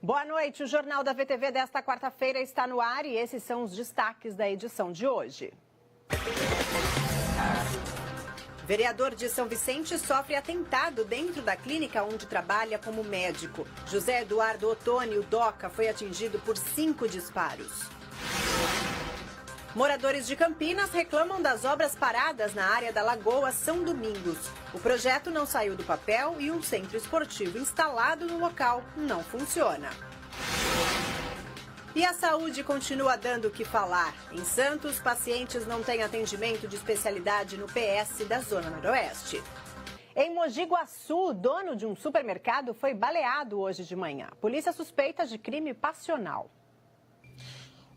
Boa noite, o Jornal da VTV desta quarta-feira está no ar e esses são os destaques da edição de hoje. Vereador de São Vicente sofre atentado dentro da clínica onde trabalha como médico. José Eduardo Ottoni, o DOCA, foi atingido por 5 disparos. Moradores de Campinas reclamam das obras paradas na área da Lagoa São Domingos. O projeto não saiu do papel e um centro esportivo instalado no local não funciona. E a saúde continua dando o que falar. Em Santos, pacientes não têm atendimento de especialidade no PS da Zona Noroeste. Em Mogi Guaçu, o dono de um supermercado foi baleado hoje de manhã. A polícia suspeita de crime passional.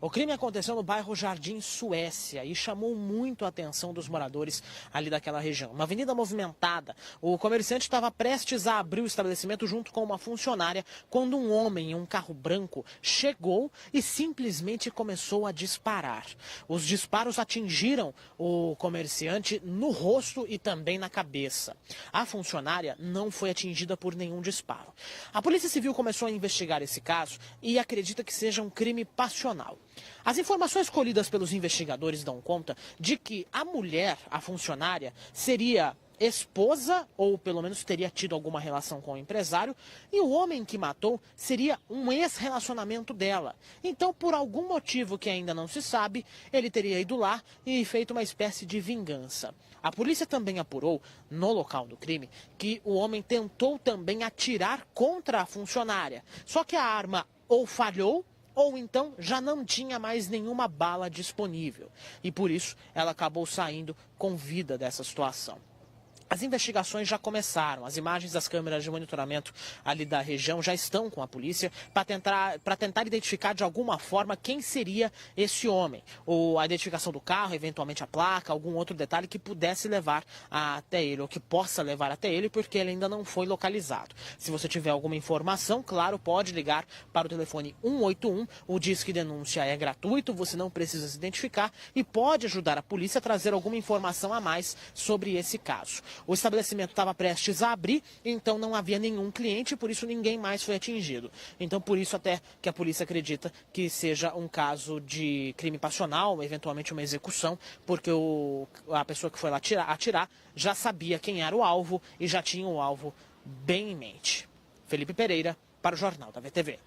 O crime aconteceu no bairro Jardim Suécia e chamou muito a atenção dos moradores ali daquela região. Uma avenida movimentada, o comerciante estava prestes a abrir o estabelecimento junto com uma funcionária quando um homem em um carro branco chegou e simplesmente começou a disparar. Os disparos atingiram o comerciante no rosto e também na cabeça. A funcionária não foi atingida por nenhum disparo. A Polícia Civil começou a investigar esse caso e acredita que seja um crime passional. As informações colhidas pelos investigadores dão conta de que a mulher, a funcionária, seria esposa ou pelo menos teria tido alguma relação com o empresário e o homem que matou seria um ex-relacionamento dela. Então, por algum motivo que ainda não se sabe, ele teria ido lá e feito uma espécie de vingança. A polícia também apurou, no local do crime, que o homem tentou também atirar contra a funcionária. Só que a arma ou falhou ou então já não tinha mais nenhuma bala disponível. E por isso ela acabou saindo com vida dessa situação. As investigações já começaram, as imagens das câmeras de monitoramento ali da região já estão com a polícia para tentar identificar de alguma forma quem seria esse homem. Ou a identificação do carro, eventualmente a placa, algum outro detalhe que pudesse levar até ele, ou que possa levar até ele, porque ele ainda não foi localizado. Se você tiver alguma informação, claro, pode ligar para o telefone 181, o Disque Denúncia é gratuito, você não precisa se identificar e pode ajudar a polícia a trazer alguma informação a mais sobre esse caso. O estabelecimento estava prestes a abrir, então não havia nenhum cliente, por isso ninguém mais foi atingido. Então, por isso até que a polícia acredita que seja um caso de crime passional, eventualmente uma execução, porque a pessoa que foi lá atirar já sabia quem era o alvo e já tinha o alvo bem em mente. Felipe Pereira, para o Jornal da VTV.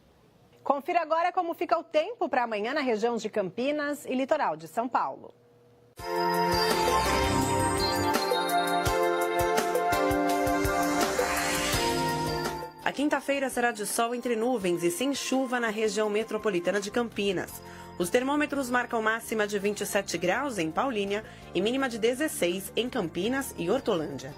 Confira agora como fica o tempo para amanhã na região de Campinas e litoral de São Paulo. A quinta-feira será de sol entre nuvens e sem chuva na região metropolitana de Campinas. Os termômetros marcam máxima de 27 graus em Paulínia e mínima de 16 em Campinas e Hortolândia.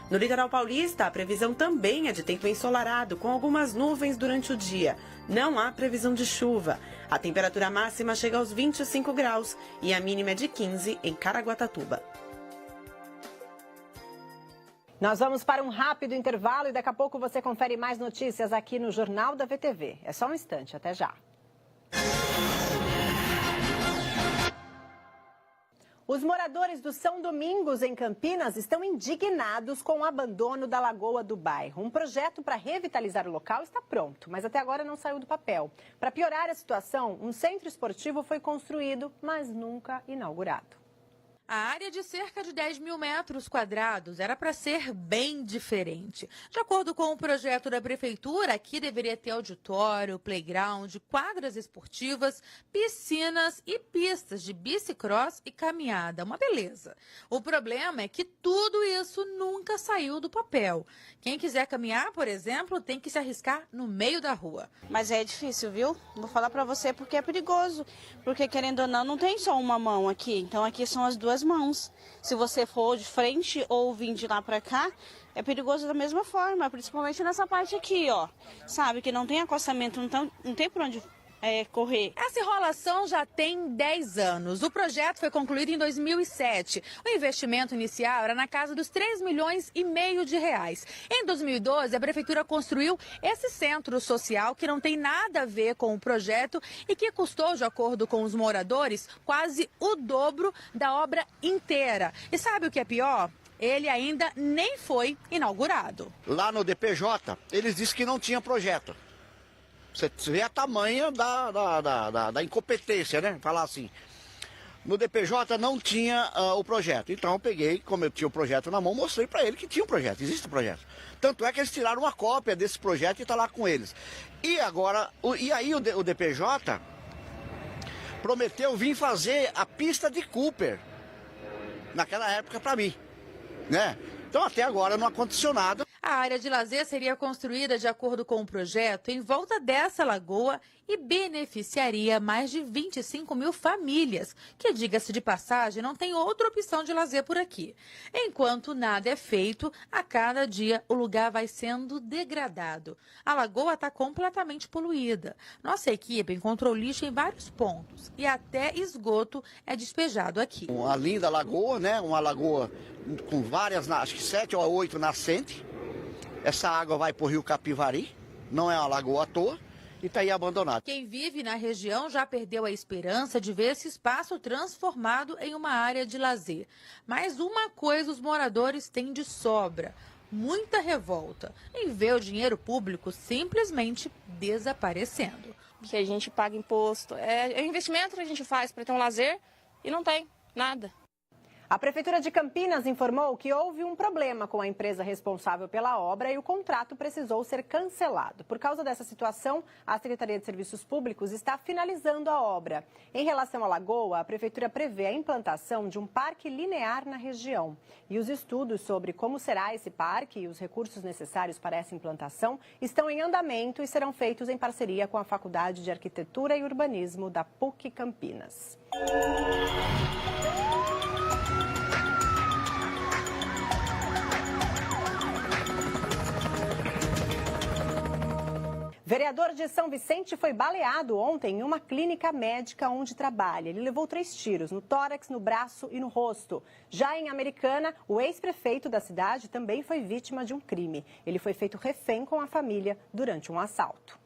No litoral paulista, a previsão também é de tempo ensolarado, com algumas nuvens durante o dia. Não há previsão de chuva. A temperatura máxima chega aos 25 graus e a mínima é de 15 em Caraguatatuba. Nós vamos para um rápido intervalo e daqui a pouco você confere mais notícias aqui no Jornal da VTV. É só um instante, até já. Os moradores do São Domingos, em Campinas, estão indignados com o abandono da lagoa do bairro. Um projeto para revitalizar o local está pronto, mas até agora não saiu do papel. Para piorar a situação, um centro esportivo foi construído, mas nunca inaugurado. A área de cerca de 10 mil metros quadrados era para ser bem diferente. De acordo com o projeto da prefeitura, aqui deveria ter auditório, playground, quadras esportivas, piscinas e pistas de bicicross e caminhada. Uma beleza. O problema é que tudo isso nunca saiu do papel. Quem quiser caminhar, por exemplo, tem que se arriscar no meio da rua. Mas é difícil, viu? Vou falar para você porque é perigoso. Porque, querendo ou não tem só uma mão aqui. Então, aqui são as duas mãos. Se você for de frente ou vir de lá para cá, é perigoso da mesma forma, principalmente nessa parte aqui, ó. Sabe, que não tem acostamento, não tem por onde correr. Essa enrolação já tem 10 anos. O projeto foi concluído em 2007. O investimento inicial era na casa dos 3,5 milhões de reais. Em 2012, a prefeitura construiu esse centro social que não tem nada a ver com o projeto e que custou, de acordo com os moradores, quase o dobro da obra inteira. E sabe o que é pior? Ele ainda nem foi inaugurado. Lá no DPJ, eles disseram que não tinha projeto. Você vê a tamanha da incompetência, né? Falar assim. No DPJ não tinha o projeto. Então eu peguei, como eu tinha o projeto na mão, mostrei para ele que tinha o projeto, existe o projeto. Tanto é que eles tiraram uma cópia desse projeto e está lá com eles. E agora, aí o DPJ prometeu vir fazer a pista de Cooper naquela época para mim, né? Então até agora não aconteceu nada. A área de lazer seria construída de acordo com o projeto em volta dessa lagoa e beneficiaria mais de 25 mil famílias, que, diga-se de passagem, não tem outra opção de lazer por aqui. Enquanto nada é feito, a cada dia o lugar vai sendo degradado. A lagoa está completamente poluída. Nossa equipe encontrou lixo em vários pontos e até esgoto é despejado aqui. Uma linda lagoa, né? Uma lagoa com várias, acho que 7 ou 8 nascentes. Essa água vai para o rio Capivari, não é uma lagoa à toa, e está aí abandonada. Quem vive na região já perdeu a esperança de ver esse espaço transformado em uma área de lazer. Mas uma coisa os moradores têm de sobra: muita revolta em ver o dinheiro público simplesmente desaparecendo. Que a gente paga imposto, é o investimento que a gente faz para ter um lazer e não tem nada. A Prefeitura de Campinas informou que houve um problema com a empresa responsável pela obra e o contrato precisou ser cancelado. Por causa dessa situação, a Secretaria de Serviços Públicos está finalizando a obra. Em relação à lagoa, a Prefeitura prevê a implantação de um parque linear na região. E os estudos sobre como será esse parque e os recursos necessários para essa implantação estão em andamento e serão feitos em parceria com a Faculdade de Arquitetura e Urbanismo da PUC Campinas. Vereador de São Vicente foi baleado ontem em uma clínica médica onde trabalha. Ele levou 3 tiros no tórax, no braço e no rosto. Já em Americana, o ex-prefeito da cidade também foi vítima de um crime. Ele foi feito refém com a família durante um assalto.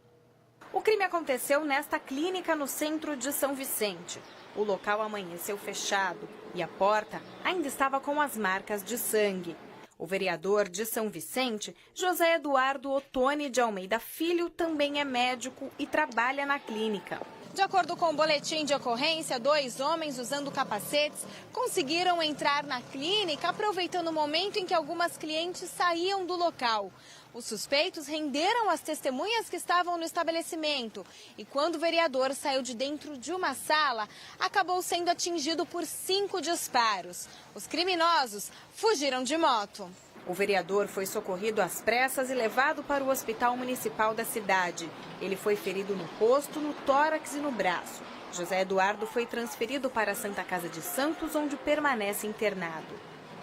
O crime aconteceu nesta clínica no centro de São Vicente. O local amanheceu fechado e a porta ainda estava com as marcas de sangue. O vereador de São Vicente, José Eduardo Ottoni de Almeida Filho, também é médico e trabalha na clínica. De acordo com o boletim de ocorrência, 2 homens usando capacetes conseguiram entrar na clínica, aproveitando o momento em que algumas clientes saíam do local. Os suspeitos renderam as testemunhas que estavam no estabelecimento e quando o vereador saiu de dentro de uma sala, acabou sendo atingido por 5 disparos. Os criminosos fugiram de moto. O vereador foi socorrido às pressas e levado para o hospital municipal da cidade. Ele foi ferido no rosto, no tórax e no braço. José Eduardo foi transferido para a Santa Casa de Santos, onde permanece internado.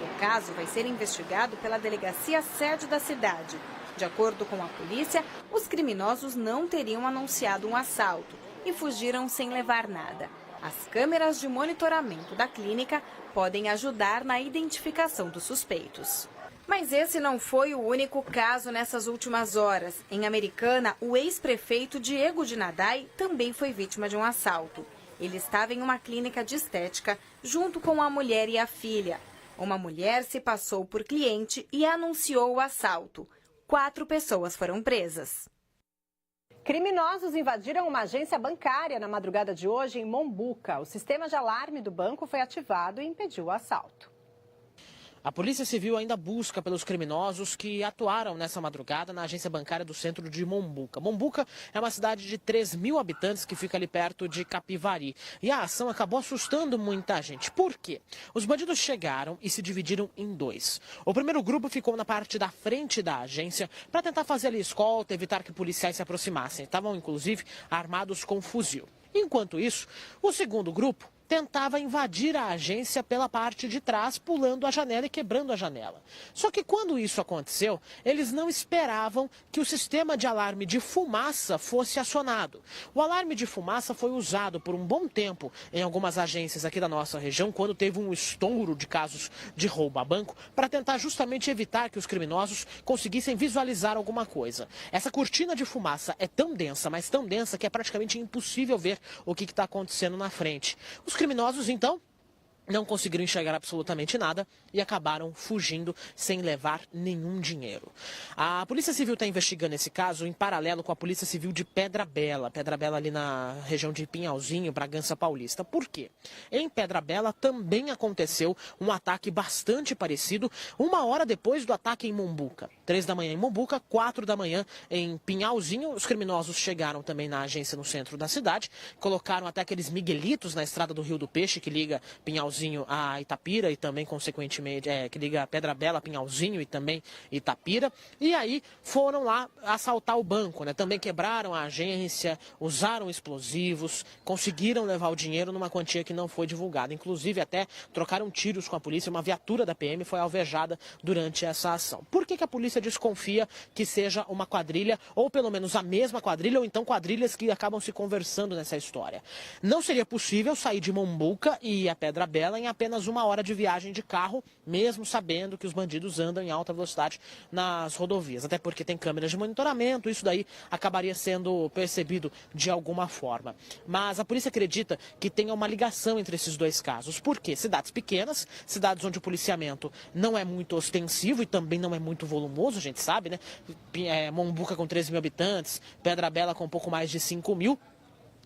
O caso vai ser investigado pela delegacia sede da cidade. De acordo com a polícia, os criminosos não teriam anunciado um assalto e fugiram sem levar nada. As câmeras de monitoramento da clínica podem ajudar na identificação dos suspeitos. Mas esse não foi o único caso nessas últimas horas. Em Americana, o ex-prefeito Diego de Nadai também foi vítima de um assalto. Ele estava em uma clínica de estética junto com a mulher e a filha. Uma mulher se passou por cliente e anunciou o assalto. 4 pessoas foram presas. Criminosos invadiram uma agência bancária na madrugada de hoje em Mombuca. O sistema de alarme do banco foi ativado e impediu o assalto. A Polícia Civil ainda busca pelos criminosos que atuaram nessa madrugada na agência bancária do centro de Mombuca. Mombuca é uma cidade de 3 mil habitantes que fica ali perto de Capivari. E a ação acabou assustando muita gente. Por quê? Os bandidos chegaram e se dividiram em 2. O primeiro grupo ficou na parte da frente da agência para tentar fazer ali escolta, evitar que policiais se aproximassem. Estavam, inclusive, armados com fuzil. Enquanto isso, o segundo grupo tentava invadir a agência pela parte de trás, pulando a janela e quebrando a janela. Só que quando isso aconteceu, eles não esperavam que o sistema de alarme de fumaça fosse acionado. O alarme de fumaça foi usado por um bom tempo em algumas agências aqui da nossa região, quando teve um estouro de casos de roubo a banco, para tentar justamente evitar que os criminosos conseguissem visualizar alguma coisa. Essa cortina de fumaça é tão densa, mas tão densa, que é praticamente impossível ver o que está acontecendo na frente. Os criminosos, então, não conseguiram enxergar absolutamente nada e acabaram fugindo sem levar nenhum dinheiro. A Polícia Civil está investigando esse caso em paralelo com a Polícia Civil de Pedra Bela ali na região de Pinhalzinho, Bragança Paulista. Por quê? Em Pedra Bela também aconteceu um ataque bastante parecido, 1 hora depois do ataque em Mombuca. 3 da manhã em Mombuca, 4 da manhã em Pinhalzinho. Os criminosos chegaram também na agência no centro da cidade, colocaram até aqueles miguelitos na estrada do Rio do Peixe, que liga Pinhalzinho a Itapira e também, consequentemente, que liga Pedra Bela, Pinhalzinho e também Itapira. E aí foram lá assaltar o banco, né? Também quebraram a agência, usaram explosivos, conseguiram levar o dinheiro numa quantia que não foi divulgada. Inclusive, até trocaram tiros com a polícia. Uma viatura da PM foi alvejada durante essa ação. Por que a polícia desconfia que seja uma quadrilha, ou pelo menos a mesma quadrilha, ou então quadrilhas que acabam se conversando nessa história? Não seria possível sair de Mombuca e ir a Pedra Bela em apenas 1 hora de viagem de carro, mesmo sabendo que os bandidos andam em alta velocidade nas rodovias. Até porque tem câmeras de monitoramento, isso daí acabaria sendo percebido de alguma forma. Mas a polícia acredita que tenha uma ligação entre esses dois casos. Por quê? Cidades pequenas, cidades onde o policiamento não é muito ostensivo e também não é muito volumoso, a gente sabe, né? Mombuca com 13 mil habitantes, Pedra Bela com um pouco mais de 5 mil.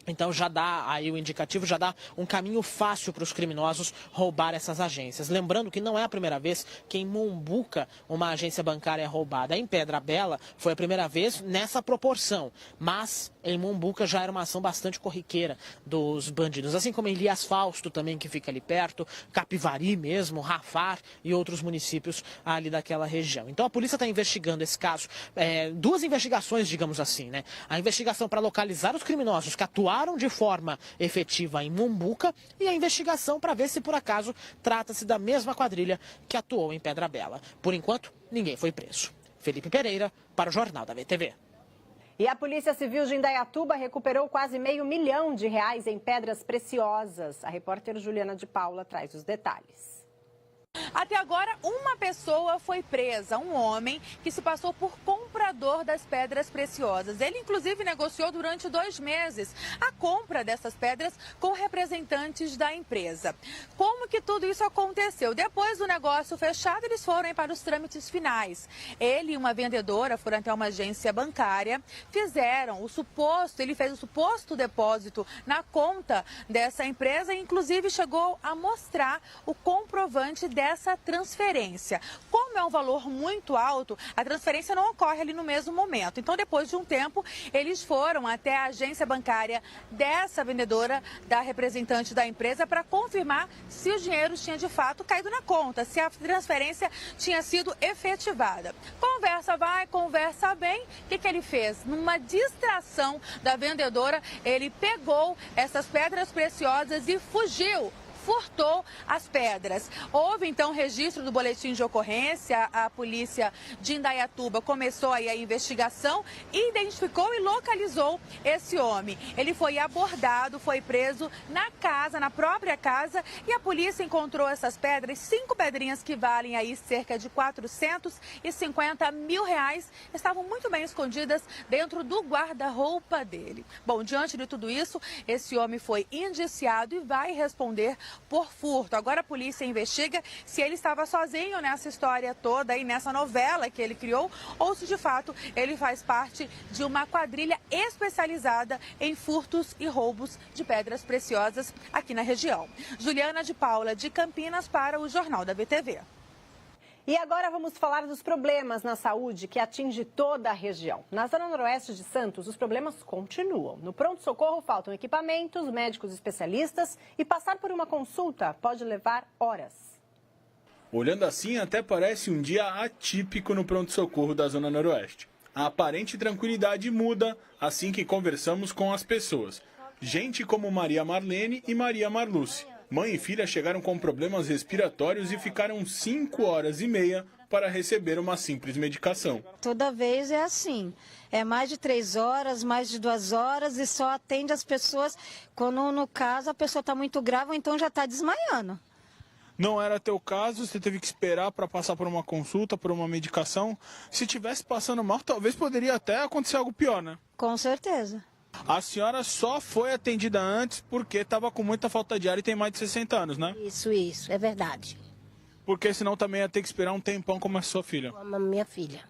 Então já dá aí o indicativo, já dá um caminho fácil para os criminosos roubar essas agências. Lembrando que não é a primeira vez que em Mombuca uma agência bancária é roubada. Em Pedra Bela foi a primeira vez nessa proporção, mas em Mombuca já era uma ação bastante corriqueira dos bandidos. Assim como em Elias Fausto também, que fica ali perto, Capivari mesmo, Rafar e outros municípios ali daquela região. Então a polícia está investigando esse caso. 2 investigações, digamos assim, né? A investigação para localizar os criminosos que atuaram de forma efetiva em Mombuca e a investigação para ver se por acaso trata-se da mesma quadrilha que atuou em Pedra Bela. Por enquanto, ninguém foi preso. Felipe Pereira, para o Jornal da VTV. E a Polícia Civil de Indaiatuba recuperou quase R$500 milhão em pedras preciosas. A repórter Juliana de Paula traz os detalhes. Até agora, uma pessoa foi presa, um homem que se passou por comprador das pedras preciosas. Ele, inclusive, negociou durante 2 meses a compra dessas pedras com representantes da empresa. Como que tudo isso aconteceu? Depois do negócio fechado, eles foram para os trâmites finais. Ele e uma vendedora foram até uma agência bancária, ele fez o suposto depósito na conta dessa empresa e, inclusive, chegou a mostrar o comprovante dessa transferência. Como é um valor muito alto, a transferência não ocorre ali no mesmo momento. Então, depois de um tempo, eles foram até a agência bancária dessa vendedora, da representante da empresa, para confirmar se o dinheiro tinha de fato caído na conta, se a transferência tinha sido efetivada. Conversa vai, conversa vem. O que ele fez? Numa distração da vendedora, ele pegou essas pedras preciosas e fugiu. Furtou as pedras. Houve, então, registro do boletim de ocorrência. A polícia de Indaiatuba começou aí a investigação, identificou e localizou esse homem. Ele foi abordado, foi preso na própria casa, e a polícia encontrou essas pedras, 5 pedrinhas que valem aí cerca de R$450 mil, estavam muito bem escondidas dentro do guarda-roupa dele. Bom, diante de tudo isso, esse homem foi indiciado e vai responder por furto. Agora a polícia investiga se ele estava sozinho nessa história toda e nessa novela que ele criou, ou se de fato ele faz parte de uma quadrilha especializada em furtos e roubos de pedras preciosas aqui na região. Juliana de Paula, de Campinas, para o Jornal da VTV. E agora vamos falar dos problemas na saúde que atinge toda a região. Na zona noroeste de Santos, os problemas continuam. No pronto-socorro faltam equipamentos, médicos especialistas e passar por uma consulta pode levar horas. Olhando assim, até parece um dia atípico no pronto-socorro da zona noroeste. A aparente tranquilidade muda assim que conversamos com as pessoas. Gente como Maria Marlene e Maria Marluce. Mãe e filha chegaram com problemas respiratórios e ficaram 5 horas e meia para receber uma simples medicação. Toda vez é assim, é mais de 3 horas, mais de 2 horas e só atende as pessoas quando, no caso, a pessoa está muito grave ou então já está desmaiando. Não era teu caso, você teve que esperar para passar por uma consulta, por uma medicação. Se tivesse passando mal, talvez poderia até acontecer algo pior, né? Com certeza. A senhora só foi atendida antes porque estava com muita falta de ar e tem mais de 60 anos, né? Isso, é verdade. Porque senão também ia ter que esperar um tempão como a sua filha. Como a minha filha.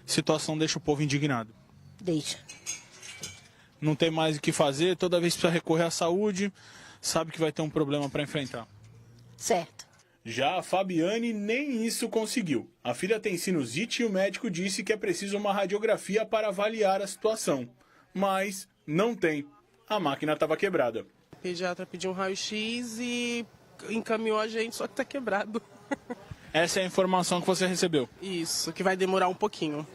Situação deixa o povo indignado. Deixa. Não tem mais o que fazer, toda vez que precisa recorrer à saúde, sabe que vai ter um problema para enfrentar. Certo. Já a Fabiane nem isso conseguiu. A filha tem sinusite e o médico disse que é preciso uma radiografia para avaliar a situação. Mas não tem. A máquina estava quebrada. O pediatra pediu um raio-x e encaminhou a gente, só que está quebrado. Essa é a informação que você recebeu? Isso, que vai demorar um pouquinho.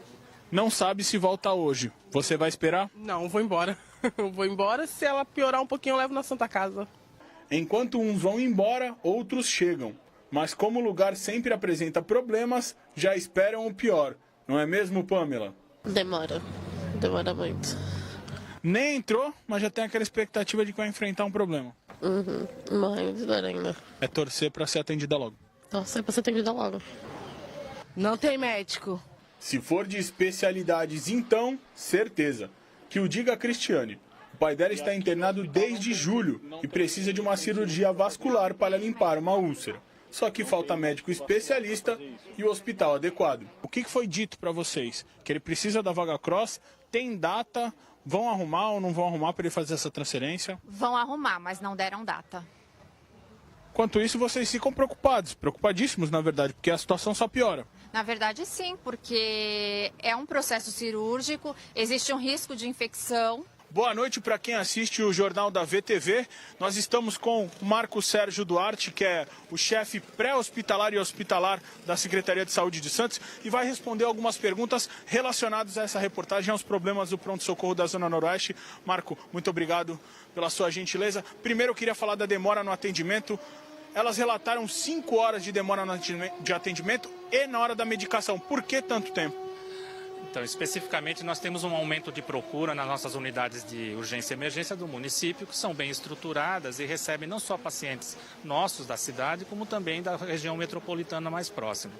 Não sabe se volta hoje. Você vai esperar? Não, vou embora. Eu vou embora, se ela piorar um pouquinho eu levo na Santa Casa. Enquanto uns vão embora, outros chegam. Mas como o lugar sempre apresenta problemas, já esperam o pior. Não é mesmo, Pamela? Demora muito. Nem entrou, mas já tem aquela expectativa de que vai enfrentar um problema. Morrendo de dor ainda. É torcer para ser atendida logo. Torcer para ser atendida logo. Não tem médico. Se for de especialidades, então, certeza. Que o diga a Cristiane. O pai dela está internado desde julho e precisa de uma cirurgia vascular para limpar uma úlcera. Só que falta médico especialista e o hospital adequado. O que foi dito para vocês? Que ele precisa da vaga cross, tem data, vão arrumar ou não vão arrumar para ele fazer essa transferência? Vão arrumar, mas não deram data. Enquanto isso, vocês ficam preocupadíssimos, na verdade, porque a situação só piora. Na verdade, sim, porque é um processo cirúrgico, existe um risco de infecção. Boa noite para quem assiste o Jornal da VTV. Nós estamos com o Marco Sérgio Duarte, que é o chefe pré-hospitalar e hospitalar da Secretaria de Saúde de Santos, e vai responder algumas perguntas relacionadas a essa reportagem, aos problemas do pronto-socorro da Zona Noroeste. Marco, muito obrigado pela sua gentileza. Primeiro eu queria falar da demora no atendimento. Elas relataram 5 horas de demora de atendimento e na hora da medicação. Por que tanto tempo? Então, especificamente, nós temos um aumento de procura nas nossas unidades de urgência e emergência do município, que são bem estruturadas e recebem não só pacientes nossos da cidade, como também da região metropolitana mais próxima.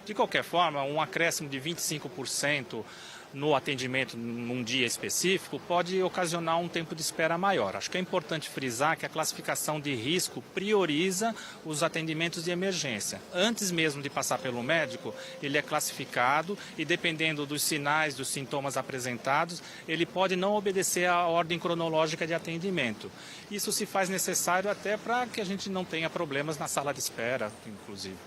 De qualquer forma, um acréscimo de 25% no atendimento num dia específico pode ocasionar um tempo de espera maior. Acho que é importante frisar que a classificação de risco prioriza os atendimentos de emergência. Antes mesmo de passar pelo médico, ele é classificado e, dependendo dos sinais, dos sintomas apresentados, ele pode não obedecer à ordem cronológica de atendimento. Isso se faz necessário até para que a gente não tenha problemas na sala de espera, inclusive.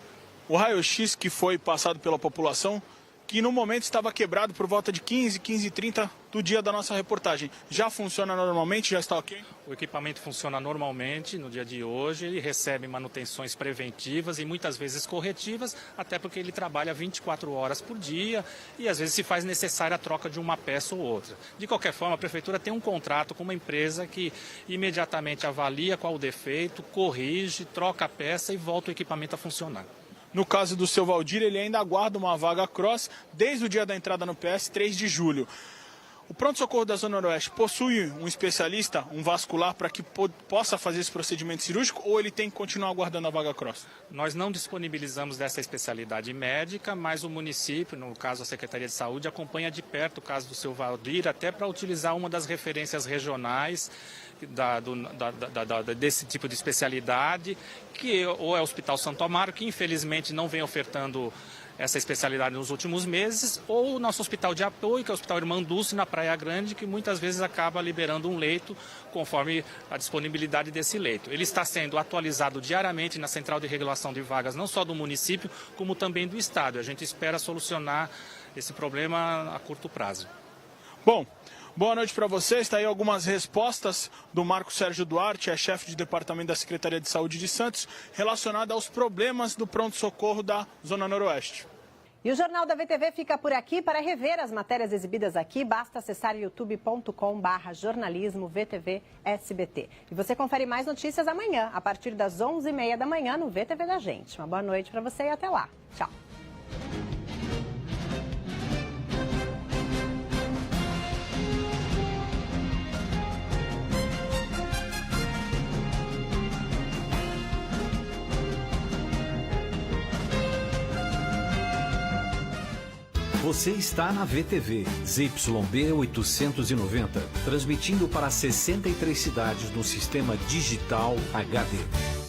O raio-x que foi passado pela população, que no momento estava quebrado por volta de 15h30 do dia da nossa reportagem. Já funciona normalmente? Já está ok? O equipamento funciona normalmente no dia de hoje, ele recebe manutenções preventivas e muitas vezes corretivas, até porque ele trabalha 24 horas por dia e às vezes se faz necessária a troca de uma peça ou outra. De qualquer forma, a Prefeitura tem um contrato com uma empresa que imediatamente avalia qual o defeito, corrige, troca a peça e volta o equipamento a funcionar. No caso do seu Valdir, ele ainda aguarda uma vaga cross desde o dia da entrada no PS, 3 de julho. O pronto-socorro da Zona Noroeste possui um especialista, um vascular, para que possa fazer esse procedimento cirúrgico, ou ele tem que continuar aguardando a vaga cross? Nós não disponibilizamos dessa especialidade médica, mas o município, no caso a Secretaria de Saúde, acompanha de perto o caso do seu Valdir, até para utilizar uma das referências regionais desse tipo de especialidade, que ou é o Hospital Santo Amaro, que infelizmente não vem ofertando essa especialidade nos últimos meses, ou o nosso hospital de apoio, que é o Hospital Irmã Dulce, na Praia Grande, que muitas vezes acaba liberando um leito conforme a disponibilidade desse leito. Ele está sendo atualizado diariamente na Central de Regulação de Vagas, não só do município, como também do Estado. A gente espera solucionar esse problema a curto prazo. Bom, boa noite para vocês. Está aí algumas respostas do Marco Sérgio Duarte, é chefe de departamento da Secretaria de Saúde de Santos, relacionada aos problemas do pronto-socorro da Zona Noroeste. E o Jornal da VTV fica por aqui. Para rever as matérias exibidas aqui, basta acessar youtube.com/jornalismo VTV SBT. E você confere mais notícias amanhã, a partir das 11h30 da manhã, no VTV da Gente. Uma boa noite para você e até lá. Tchau. Você está na VTV, ZYB 890, transmitindo para 63 cidades no sistema digital HD.